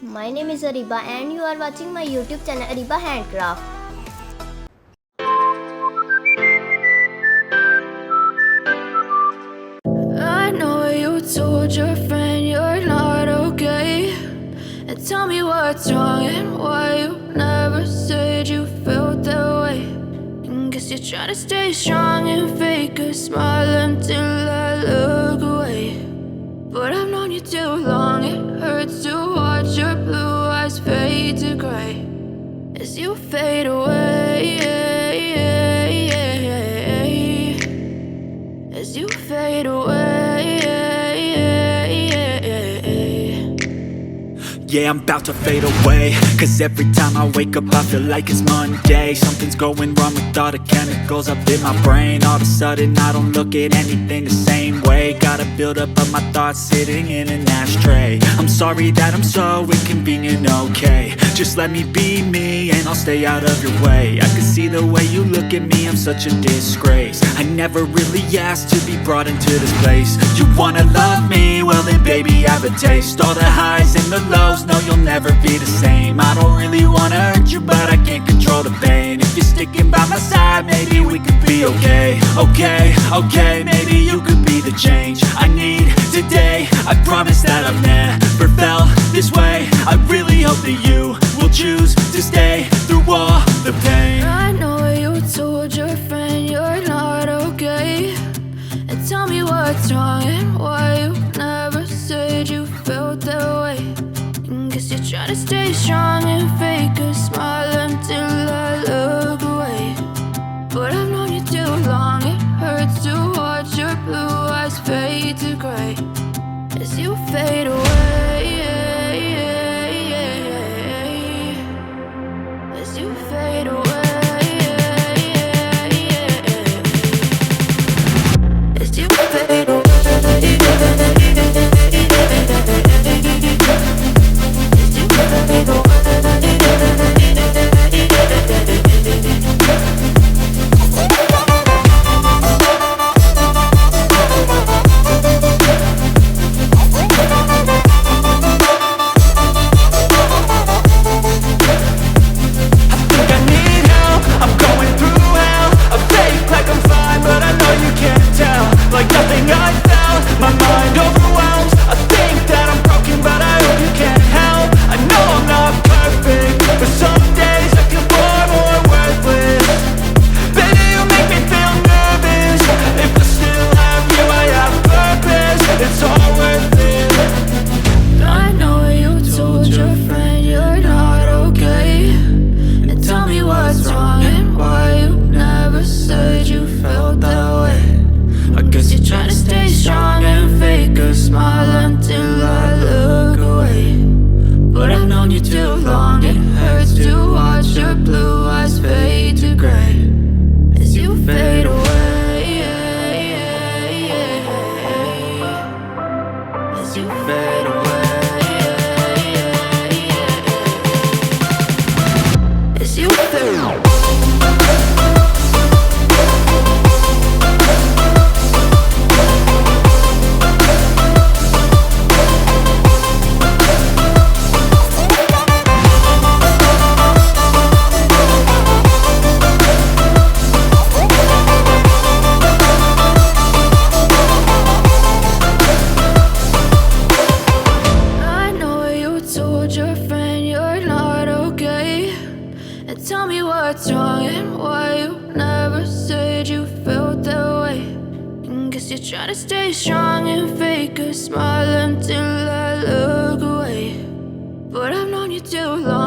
My name is Ariba and you are watching my YouTube channel Ariba Handcraft. I know you told your friend you're not okay, and tell me what's wrong and why you never said you felt that way. And guess you're trying to stay strong and fake a smile until I look away. But I've known you too long, it hurts to watch your blue eyes fade to gray as you fade away. As you fade away. Yeah, I'm about to fade away, cause every time I wake up I feel like it's Monday. Something's going wrong with all the chemicals up in my brain. All of a sudden I don't look at anything the same way. Got a buildup of my thoughts sitting in an ashtray. I'm sorry that I'm so inconvenient, okay. Just let me be me and I'll stay out of your way. I can see the way you look at me, I'm such a disgrace. I never really asked to be brought into this place. You wanna love me? Well then baby have a taste. All the highs and the lows, no you'll never be the same. I don't really wanna hurt you but I can't control the pain. If you're sticking by my side maybe we could be okay. Okay, maybe you could be the change I need today. I promise that I've never felt this way. I really hope that you will choose to stay through all the pain. I know you told your friend you're not okay, and tell me what's wrong and why you never said you felt that way. And guess you're trying to stay strong and fake a smile until I look away. But I've known you too long, it hurts to watch your blue eyes fade to gray as you fade away. As you fade away. As you fade away. Tell me what's wrong and why you never said you felt that way. And guess you're trying to stay strong and fake a smile until I look away. But I've known you too long.